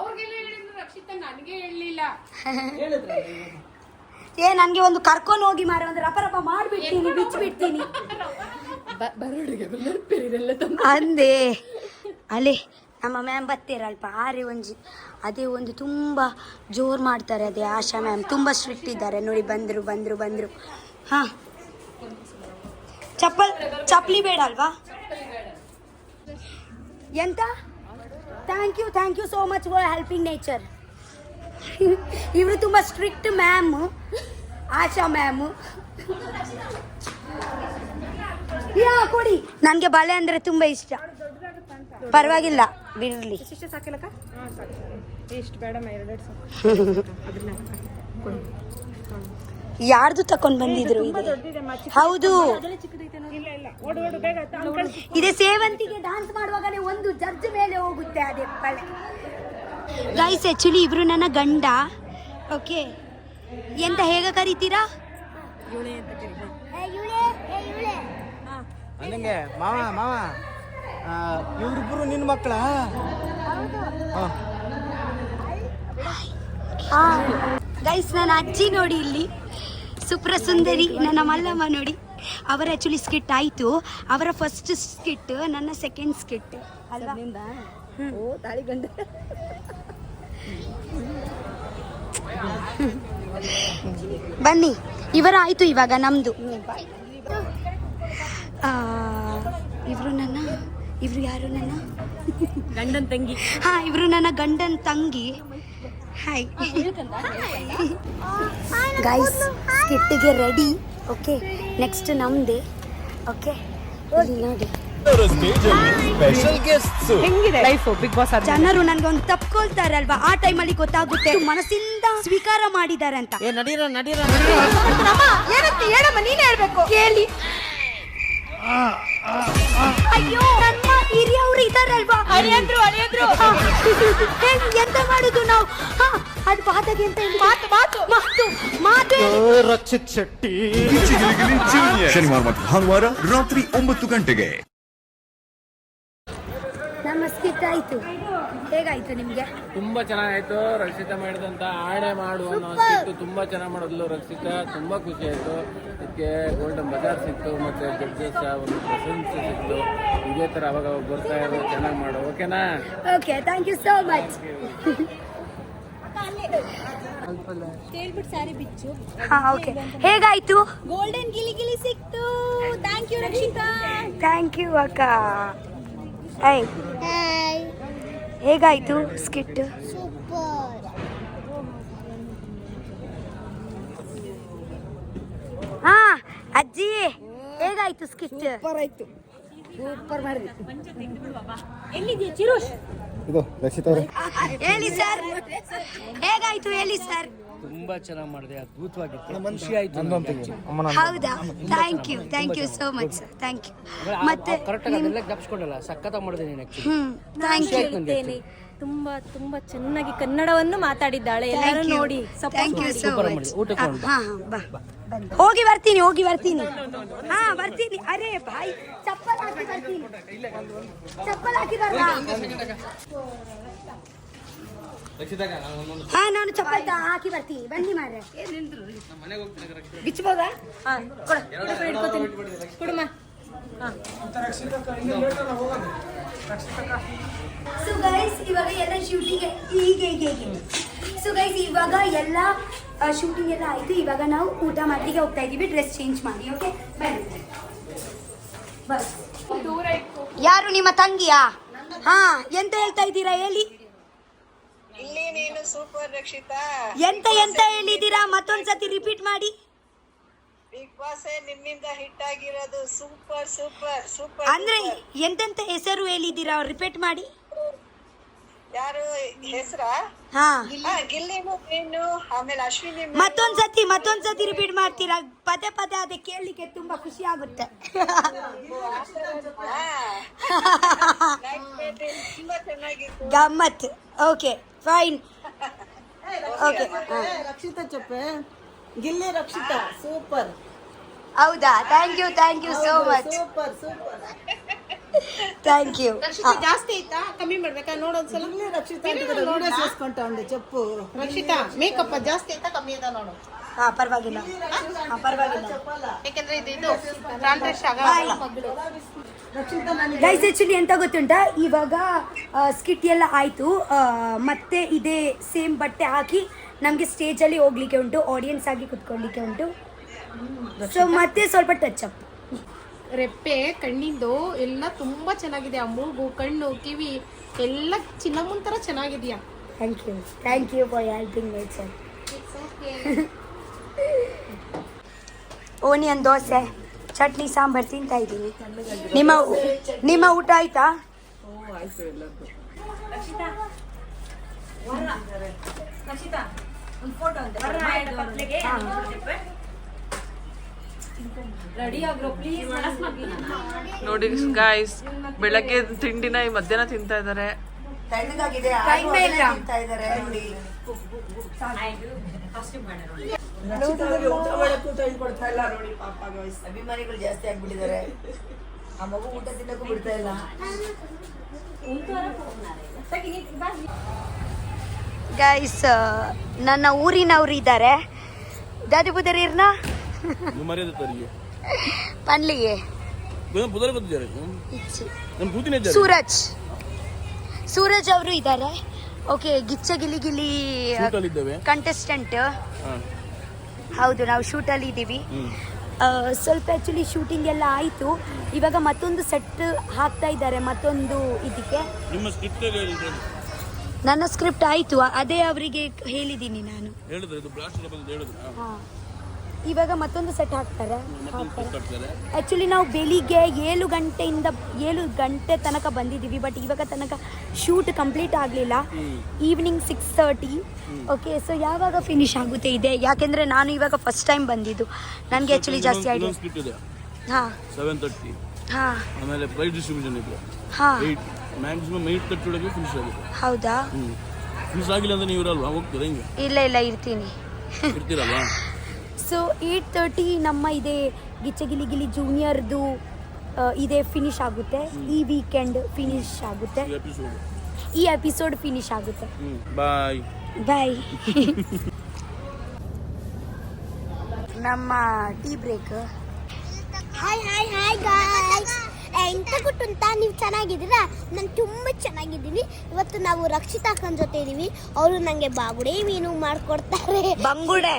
ನನ್ಗೆ ಒಂದು ಕರ್ಕೊಂಡು ಹೋಗಿ ಮಾರ, ಒಂದು ರಪ ಮಾಡ್ಬಿಡ್ತೀನಿ, ಬಿಚ್ಚಿಬಿಡ್ತೀನಿ ಅಂದೆ. ಅಲ್ಲೇ ನಮ್ಮ ಮ್ಯಾಮ್ ಬತ್ತೀರಲ್ಪ, ಅದೇ ಒಂದು ತುಂಬ ಜೋರು ಮಾಡ್ತಾರೆ. ಅದೇ ಆಶಾ ಮ್ಯಾಮ್ ತುಂಬ ಸ್ಟ್ರಿಕ್ಟ್ ಇದ್ದಾರೆ ನೋಡಿ. ಬಂದರು. ಹಾಂ, ಚಪ್ಪಲಿ ಬೇಡ ಅಲ್ವಾ? ಎಂತ? Thank you so much for helping nature. ಇವರು ತುಂಬ ಸ್ಟ್ರಿಕ್ಟ್ ಮ್ಯಾಮು, ಆಶಾ ಮ್ಯಾಮು. ಕೊಡಿ, ನನಗೆ ಬಳೆ ಅಂದರೆ ತುಂಬ ಇಷ್ಟ. ಪರವಾಗಿಲ್ಲ, ಬಿಡಲಿ. ಸಾಕಿಲ್ಲಕ್ಕ? ಎಷ್ಟು ಬೇಡಮ್ಮ, 2 ಯಾರ್ದು ತಕೊಂಡ್ ಬಂದಿದ್ರು? ಹೌದು, ಇದೆ ಸೇವಂತಿಗೆ ಡಾನ್ಸ್ ಮಾಡುವಾಗಲೇ ಒಂದು ಜಡ್ಜ್ ಮೇಲೆ ಹೋಗುತ್ತೆ ಅದೇ ಬಳೆ. ಗೈಸ್, ಆಕ್ಚುಲಿ ಇಬ್ರು ನನ್ನ ಗಂಡ. ಓಕೆ, ಎಂತ ಹೇಗೆ ಕರಿತೀರಾ? ನನಗೆ ಮಾವ ಇವರಿಬ್ಬರು ನಿನ್ನ ಮಕ್ಕಳ? ಗೈಸ್, ನನ್ನ ಅಜ್ಜಿ ನೋಡಿ ಇಲ್ಲಿ, ಸುಪ್ರಸುಂದರಿ ನನ್ನ ಮಲ್ಲಮ್ಮ ನೋಡಿ. ಅವರ ಆ್ಯಕ್ಚುಲಿ ಸ್ಕಿಟ್ ಆಯಿತು. ಅವರ ಫಸ್ಟ್ ಸ್ಕಿಟ್, ನನ್ನ ಸೆಕೆಂಡ್ ಸ್ಕಿಟ್ ಅಲ್ವಾ? ಬನ್ನಿ, ಇವರ ಆಯಿತು, ಇವಾಗ ನಮ್ಮದು. ಇವರು ಯಾರು? ನನ್ನ ಗಂಡನ್ ತಂಗಿ. ಹಾಂ, ಇವರು ನನ್ನ ಗಂಡನ ತಂಗಿ. ಹಾಯ್ ಗೈಸ್, ಸ್ಕಿಟ್ಗೆ ರೆಡಿ. ಓಕೆ, ನೆಕ್ಸ್ಟ್ ನಮ್ಮದೇ. ಓಕೆ ನೋಡಿ ಹೆಂಗಿದೆ ಲೈಫ್ ಬಿಗ್ ಬಾಸ್ ಜನರು ನನ್ಗೊಂದು ತಪ್ಕೊಳ್ತಾರಲ್ವಾ, ಆ ಟೈಮಲ್ಲಿ ಗೊತ್ತಾಗುತ್ತೆ ಮನಸ್ಸಿಂದ ಸ್ವೀಕಾರ ಮಾಡಿದ್ದಾರೆ ಅಂತ. ಹೇಳಮ್ಮ, ನೀನೇ ಹೇಳ್ಬೇಕು. ಕೇಳಿ. ಅಯ್ಯೋ, ನನ್ನ ಹಿರಿಯವರು ಇದಾರಲ್ವಾ, ಅಳಿಯಂದ್ರು ಎಂತ ಮಾಡುದು ನಾವು? ಅದು ಬಾದಾಗೆ ಅಂತ ಮಾತು ರಕ್ಷಿತ್ ಶೆಟ್ಟಿ ಶನಿವಾರ ಮತ್ತು ಭಾನುವಾರ ರಾತ್ರಿ 9 ಗಂಟೆಗೆ. ನಮ್ಮ ಸ್ಕಿಟ್ ಆಯ್ತು. ಹೇಗಾಯ್ತು ನಿಮ್ಗೆ? ತುಂಬಾ ಚೆನ್ನಾಗಾಯ್ತು. ರಕ್ಷಿತಾ ಮಾಡಿದಂತ ಆಣೆ ಮಾಡು ಅನ್ನೋ ಸಿಕ್ತು, ತುಂಬಾ ಚೆನ್ನಾಗಿ ಮಾಡಿದ್ಲು ರಕ್ಷಿತಾ. ತುಂಬಾ ಖುಷಿ ಆಯ್ತು. ಇದಕ್ಕೆ ಗೋಲ್ಡನ್ ಬಜಾರ್ ಸಿಕ್ತು, ಮತ್ತೆ ಜಡ್ಜಸ್ ಒಂದು ಪ್ರಶಂಸೆ ಸಿಕ್ತು. ಇದೇ ತರ ಅವಾಗ ಬರ್ತಾ ಇರೋ, ಚೆನ್ನಾಗಿ ಮಾಡು. ಓಕೆನಾ? Okay, thank you so much. ಹಾ, ಓಕೆ. ಹೇಗಾಯ್ತು? ಗೋಲ್ಡನ್ ಗಿಲಿ ಸಿಕ್ತು. Thank you Rakshita. Thank you ಅಕ್ಕ. ಹಾಯ್, ಹೇಗಾಯ್ತು ಸ್ಕಿಟ್? ಸೂಪರ್. ಹಾ ಅಜ್ಜಿ, ಹೇಗಾಯ್ತು ಸ್ಕಿಟ್? ಸೂಪರ್ ಆಯ್ತು. ಸೂಪರ್ ಮಾಡಿದ್ವಿ. ಎಲ್ಲಿದೆ ಚಿರೋಶ್? ಇದು ರಕ್ಷಿತ್ ಅವರೇ, ಹೇಳಿ ಸರ್, ಹೇಗಾಯ್ತು ಹೇಳಿ ಸರ್. ತುಂಬಾ ಚೆನ್ನಾಗಿ ಮಾಡಿದೆ, ಅದ್ಭುತವಾಗಿತ್ತು. ಖುಷಿ ಆಯ್ತು. ಹೌದಾ? Thank you so much sir, thank you. ಮತ್ತೆ ಕರೆಕ್ಟಾಗಿ ಅದೆಲ್ಲ ಜ್ಞಾಪಿಸ್ಕೊಂಡಲ್ಲ, ಸಖತ್ತಾಗಿ ಮಾಡಿದೆ ನೀನು. Thank you. ತುಂಬಾ ತುಂಬಾ ಚೆನ್ನಾಗಿ ಕನ್ನಡವನ್ನು ಮಾತಾಡಿದ್ದಾಳೆ. ಎಲ್ಲರೂ ನೋಡಿ thank you so super much. ಮಾಡಿ. ಊಟಕ್ಕೆ ಹೋಗೋಣ. ಹಾ, ಬಾ. ಹೋಗಿ ಬರ್ತೀನಿ. ಹಾ, ಬರ್ತೀನಿ. ಅರೆ ಭಾಯ್, ಚಪ್ಪಲ್ ಹಾಕಿ ಬರ್ಲಾ? ಹಾ, ನಾನು ಚಪ್ಪಲ್ ಹಾಕಿ ಬರ್ತೀನಿ. ಬನ್ನಿ ಮಾರ್ರೆ. ಬಿಚ್ಚಬಹುದಾ? ಕುಡುಮ. ಸೊ ಗೈಸ್, ಇವಾಗ ಎಲ್ಲ ಶೂಟಿಂಗ್ ಹೀಗೆ. ಸೊ ಗೈಸ್, ಇವಾಗ ಎಲ್ಲ ಶೂಟಿಂಗ್ ಎಲ್ಲ ಆಯ್ತು. ಇವಾಗ ನಾವು ಊಟ ಮಾಡ್ಲಿಕ್ಕೆ ಹೋಗ್ತಾ ಇದೀವಿ. ಡ್ರೆಸ್ ಚೇಂಜ್ ಮಾಡಿ. ಓಕೆ, ಬನ್ನಿ. ಬಸ್. ಯಾರು ನಿಮ್ಮ ತಂಗಿಯಾ? ಹಾ, ಎಂತ ಹೇಳ್ತಾ ಇದ್ದೀರಾ ಹೇಳಿ? ಇಲ್ಲಿ ನೀನು ಸೂಪರ್ ರಕ್ಷಿತಾ. ಎಂತ ಹೇಳಿದ್ದೀರಾ? ಮತ್ತೊಂದ್ಸತಿ ರಿಪೀಟ್ ಮಾಡಿ. ಬಿಗ್ ಬಾಸ್ ನಿಮ್ಮಿಂದ ಹಿಟ್ ಆಗಿರೋದು. Super super super. ಅಂದ್ರೆ ಎಂತೆಂತ ಹೆಸರು ಹೇಳಿದ್ದೀರಾ? ರಿಪೀಟ್ ಮಾಡಿ. ಯಾರು ಹೆಸರಾ? ಹಾ, ಗಿಲ್ಲಿನು ನೀನು, ಆಮೇಲೆ ಅಶ್ವಿನಿ. ಮತ್ತೊಂದ್ಸತಿ ರಿಪೀಟ್ ಮಾಡ್ತೀರಾ? ಪದೇ ಅದೇ ಕೇಳಲಿಕ್ಕೆ ತುಂಬಾ ಖುಷಿ ಆಗುತ್ತೆ. ತುಂಬಾ ಚೆನ್ನಾಗಿತ್ತು. ಗಮ್ಮತ್. Okay, fine. ಓಕೆ. ರಕ್ಷಿತಾ ಚೊಪ್ಪೆ, ಗಿಲ್ಲಿ ರಕ್ಷಿತಾ ಸೂಪರ್. ಹೌದಾ? Thank you so much. Thank you. ಜಾಸ್ತಿ ಆಯ್ತಾ? ಕಮ್ಮಿ ಮಾಡ್ಬೇಕಾ? ನೋಡೋದ್ಸಲ. ಗಿಲ್ಲಿ ರಕ್ಷಿತಾ ನೋಡಿಸ್ಕೊಂಡ చెప్పు. ರಕ್ಷಿತಾ ಮೇಕಪ್ ಜಾಸ್ತಿ ಆಯ್ತಾ ಕಮ್ಮಿ ಆಯ್ತಾ ನೋಡು. ಹಾ, ಪರವಾಗಿಲ್ಲ. ಯಾಕಂದ್ರೆ ಇದು ಕಾಂಟ್ರಾಸ್ಟ್ ಆಗಲ್ಲ. ಗೈಸ್, ಆಕ್ಚುಲಿ ಎಂತ ಗೊತ್ತುಂಟಾ, ಇವಾಗ ಸ್ಕಿಟ್ ಎಲ್ಲ ಆಯ್ತು. ಮತ್ತೆ ಇದೇ ಸೇಮ್ ಬಟ್ಟೆ ಹಾಕಿ ನಮಗೆ ಸ್ಟೇಜಲ್ಲಿ ಹೋಗ್ಲಿಕ್ಕೆ ಉಂಟು, ಆಡಿಯನ್ಸ್ ಆಗಿ ಕುತ್ಕೊಳ್ಳಿಕ್ಕೆ ಉಂಟು. ಸೊ ಮತ್ತೆ ಸ್ವಲ್ಪ ಟಚ್ ಅಪ್. ರೆಪ್ಪೆ, ಕಣ್ಣಿಂದು ಎಲ್ಲ ತುಂಬಾ ಚೆನ್ನಾಗಿದೆ. ಆ ಮೂಗು, ಕಣ್ಣು, ಕಿವಿ ಎಲ್ಲ ಚಿನ್ನಮ್ಮನ ತರ ಚೆನ್ನಾಗಿದೆಯಾ. Thank you for helping my sir. Onion dosa, chutney, sambar ತಿಂತಾ ಇದ್ದೀನಿ. ನಿಮ್ಮ ಊಟ ಆಯ್ತಾ? ರೆಡಿ ಆಗ್ರೋ ಪ್ಲೀಸ್. ನೋಡಿ ಗಾಯ್ಸ್, ಬೆಳಗ್ಗೆ ತಿಂಡಿನ ಈ ಮಧ್ಯಾಹ್ನ ತಿಂತಾ ಇದ್ದಾರೆ. ಅಭಿಮಾನಿಗಳು ಜಾಸ್ತಿ ಆಗ್ಬಿಟ್ಟಿದ್ದಾರೆ. ಆ ಮಗು ಊಟ ತಿನ್ನಕ್ಕೂ ಬಿಡ್ತಾ ಇಲ್ಲ. ಗೈಸ್, ನನ್ನ ಊರಿನವರು ಇದ್ದಾರೆ. ದಾದಿ ಬುದರ್ ಇರ್ನಾ ಪನ್ಲಿಗೆ ಸೂರಜ್ ಅವರು ಇದ್ದಾರೆ. Okay, Gilli contestant. ಹೌದು, ನಾವು ಶೂಟಲ್ಲಿ ಇದ್ದೀವಿ. ಸ್ವಲ್ಪ ಆ್ಯಕ್ಚುಲಿ ಶೂಟಿಂಗ್ ಎಲ್ಲ ಆಯಿತು. ಇವಾಗ ಮತ್ತೊಂದು ಸೆಟ್ ಹಾಕ್ತಾ ಇದ್ದಾರೆ, ಮತ್ತೊಂದು ಇದಕ್ಕೆ. ನನ್ನ ಸ್ಕ್ರಿಪ್ಟ್ ಆಯಿತು, ಅದೇ ಅವರಿಗೆ ಹೇಳಿದ್ದೀನಿ ನಾನು. ಇವಾಗ ಮತ್ತೊಂದು ಸೆಟ್ ಹಾಕ್ತಾರೆ. ಕಟ್ತಾರೆ. ಆ್ಯಕ್ಚುಲಿ ನಾವು ಬೆಳಿಗ್ಗೆ 7 ಗಂಟೆ ತನಕ ಬಂದಿದ್ದೀವಿ, ಬಟ್ ಇವಾಗ ತನಕ ಶೂಟ್ ಕಂಪ್ಲೀಟ್ ಆಗಲಿಲ್ಲ. ಈವ್ನಿಂಗ್ 6:30. ಓಕೆ, ಸೊ ಯಾವಾಗ ಫಿನಿಶ್ ಆಗುತ್ತೆ ಇದೆ? ಯಾಕೆಂದರೆ ನಾನು ಇವಾಗ ಫಸ್ಟ್ ಟೈಮ್ ಬಂದಿದ್ದು, ನನಗೆ ಆ್ಯಕ್ಚುಲಿ ಜಾಸ್ತಿ ಐಡಿಯಾ. ಸ್ಕಿಟ್ ಇದೆ ಹಾಂ 7:30. ಹಾಂ ಆಮೇಲೆ ಪ್ರೈಸ್ ಡಿಸ್ಟ್ರಿಬ್ಯೂಷನ್ ಇದೆ ಹಾಂ 8 ಮ್ಯಾಕ್ಸಿಮಮ್ 8:30 ಒಳಗೆ ಫಿನಿಶ್ ಆಗುತ್ತೆ. ಹೌದಾ? ಫಿನಿಶ್ ಆಗಿಲ್ಲ ಅಂದ್ರೆ ನೀವು ಇರಲ್ವಾ, ಹೋಗ್ತೀರಾ ಹಿಂಗೆ? ಇಲ್ಲ ಇರ್ತೀನಿ. ಇರ್ತೀರಲ್ವಾ? ಸೊ 8:30 ನಮ್ಮ ಇದೆ ಗಿಚ್ಚ ಗಿಲಿ ಜೂನಿಯರ್ದು ಇದೆ ಫಿನಿಶ್ ಆಗುತ್ತೆ. ಈ ವೀಕೆಂಡ್ ಫಿನಿಶ್ ಆಗುತ್ತೆ, ಈ ಎಪಿಸೋಡ್ ಫಿನಿಶ್ ಆಗುತ್ತೆ. ಬಾಯ್ ಬಾಯ್. ನಮ್ಮ ಟೀ ಬ್ರೇಕ್. ಹಾಯ್ ಗಾಯ್ಸ್, ಎಂತ ಗೊತ್ತುಂಟ, ನೀವು ಚೆನ್ನಾಗಿದ್ದೀರಾ? ನಾನು ತುಂಬ ಚೆನ್ನಾಗಿದ್ದೀನಿ. ಇವತ್ತು ನಾವು ರಕ್ಷಿತಾ ಅಕ್ಕನ ಜೊತೆ ಇದ್ದೀವಿ. ಅವರು ನನಗೆ ಬಾಗುಡೆ ಮೀನು ಮಾಡಿಕೊಡ್ತಾರೆ, ಬಂಗುಡೆ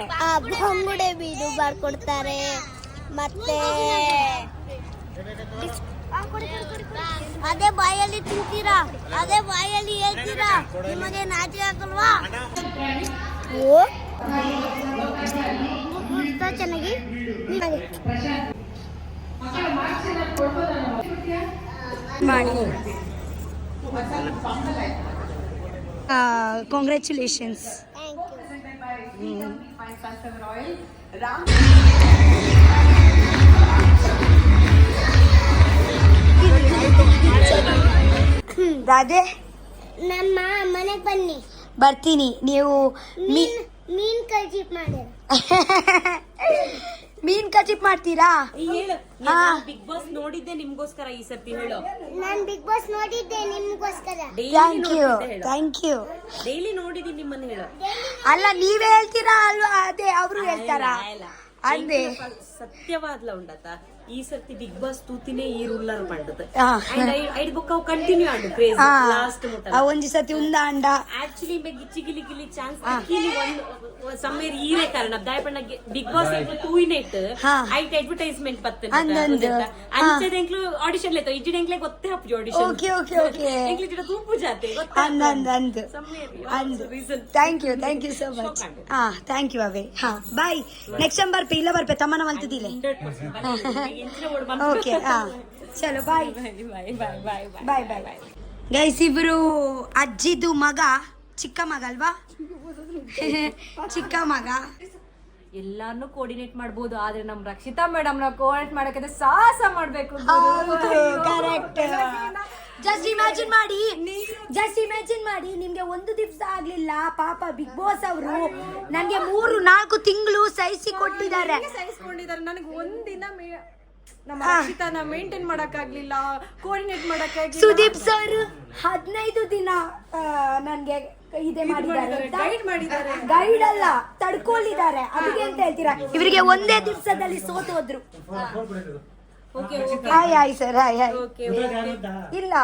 ಮೀನು ಮಾಡಿಕೊಡ್ತಾರೆ. ಮತ್ತೆ ಅದೇ ಬಾಯಲ್ಲಿ ತಿಂತೀರಾ, ಅದೇ ಬಾಯಲ್ಲಿ ಹೇಳ್ತೀರಾ, ನಿಮಗೆ ನಾಚಿ ಹಾಕಲ್ವಾ? ಓ ಚೆನ್ನಾಗಿ ಕಾಂಗ್ರ್ಯಾಚುಲೇಷನ್ಸ್. ರಾಧೆ, ನಮ್ಮ ಮನೆಗೆ ಬನ್ನಿ, ಬರ್ತೀನಿ. ನೀವು ಮೀನ್ ಕಜ್ಜಿಪ್ ಮಾಡಿ. ಮೀನ್ ಕಚಿಪ್ ಮಾಡ್ತೀರಾ? ಬಿಗ್ ಬಾಸ್ ನೋಡಿದ್ದೆ ನಿಮ್ಗೋಸ್ಕರ ಈ ಸರ್ತಿ. ಹೇಳು. ನಾನ್ ಬಿಗ್ ಬಾಸ್ ನೋಡಿದ್ದೆ ನಿಮ್ಗೋಸ್ಕರ. Thank you. ಡೈಲಿ ನೋಡಿದೀನಿ ನಿಮ್ಮನ್ನ. ಹೇಳು. ಅಲ್ಲ, ನೀವೇ ಹೇಳ್ತೀರಾ ಅಲ್ವಾ? ಅದೇ ಅವರು ಹೇಳ್ತಾರಾ? ಅಂದೆ ಸತ್ಯವಾದ್ಲ ಉಂಡತ ಈ ಸರ್ತಿ ಬಿಗ್ ಬಾಸ್ ತೂತಿನೇ ಈ ರೂಲರ್ ಪಂಡದ ಐಡ್ ಬುಕ್ ಅವು ಕಂಟಿನ್ಯೂ ಆಡು ಕ್ರೇಜ್ ಲಾಸ್ಟ್ ಮುಟ ಒಂಜಿ ಸತಿ ಉಂದ ಅಂಡ ಆಕ್ಚುಲಿ ಬೆ ಗಿಚ್ಚಿ ಗಿಲಿ ಗಿಲಿ ಚಾನ್ಸ್ ಅಕ್ಕಿಲಿ ಒಂದು ಸಮ್ಮೇರ್ ಈರೆ ಕಾರಣ ದಾಯಪಣ್ಣ ಬಿಗ್ ಬಾಸ್ ತೂಯಿನೆಟ್ ಐಟ್ ಅಡ್ವರ್ಟೈಸ್ಮೆಂಟ್ ಪತ್ತೆ ಅಂಚೆದೆಂಕ್ಲು ಆಡಿಷನ್ ಲೇತ ಇಜ್ಜಿಡೆಂಕ್ಲೆ ಗೊತ್ತೇ ಹಪ್ಪು ಆಡಿಷನ್. ಓಕೆ ಓಕೆ ಓಕೆ ಎಂಕ್ಲಿ ಜಿಡ ತೂಪು ಜಾತೆ ಗೊತ್ತಾ ಅಂದ್ thank you so much. Thank you ಅವೇ. ಬಾಯ್. ನೆಕ್ಸ್ಟ್ ಟೈಮ್ ಬರ್ಪೆ, ಇಲ್ಲ ಬರ್ಪೆ ತಮ್ಮನ ಮಲ್ತಿದ್ದಿಲ್ಲ. ಓಕೆ, ಚಲೋ ಬಾಯ್ ಬಾಯ್ ಬಾಯ್. ಗೈಸ್, ಇಬ್ರು ಅಜ್ಜಿದು ಮಗ, ಚಿಕ್ಕ ಮಗ ಅಲ್ವಾ? ಚಿಕ್ಕ ಮಗ. ಎಲ್ಲಾನು ಕೋಆರ್ಡಿನೇಟ್ ಮಾಡ್ಬೋದು, ಆದ್ರೆ ನಮ್ ರಕ್ಷಿತಾ ಮೇಡಮ್ ನ ಕೋಆರ್ಡಿನೇಟ್ ಮಾಡಕ್ಕೆ ಸಾಹಸ ಮಾಡ್ಬೇಕು. ಕರೆಕ್ಟ್. ಜಸ್ಟ್ ಇಮ್ಯಾಜಿನ್ ಮಾಡಿ ನಿಮ್ಗೆ ಒಂದು ದಿವಸ ಆಗ್ಲಿಲ್ಲ. ಪಾಪ ಬಿಗ್ ಬಾಸ್ ಅವರು ನನಗೆ 3-4 ತಿಂಗಳು ಸಹಿಸಿ ಕೊಟ್ಟಿದ್ದಾರೆ. ನನಗೆ ಒಂದಿನ ನಮ್ಮ ರಕ್ಷಿತಾನ ಮೇಂಟೈನ್ ಮಾಡಕ್ಕಾಗ್ಲಿಲ್ಲ, ಕೋಆರ್ಡಿನೇಟ್ ಮಾಡಕ್ಕಾಗ್ಲಿಲ್ಲ. ಸುದೀಪ್ ಸರ್ 15 ದಿನ ನನ್ಗೆ ಇದೆ ಮಾಡಿದ್ದಾರೆ. ಗೈಡ್ ಅಲ್ಲ, ತಡ್ಕೊಂಡಿದ್ದಾರೆ. ಅದಕ್ಕೆ ಅಂತ ಹೇಳ್ತೀರಾ? ಇವರಿಗೆ ಒಂದೇ ದಿವಸದಲ್ಲಿ ಸೋತು ಹೋದ್ರು. ಹಾಯ್ ಸರ್, ಹಾಯ್ ಇಲ್ಲ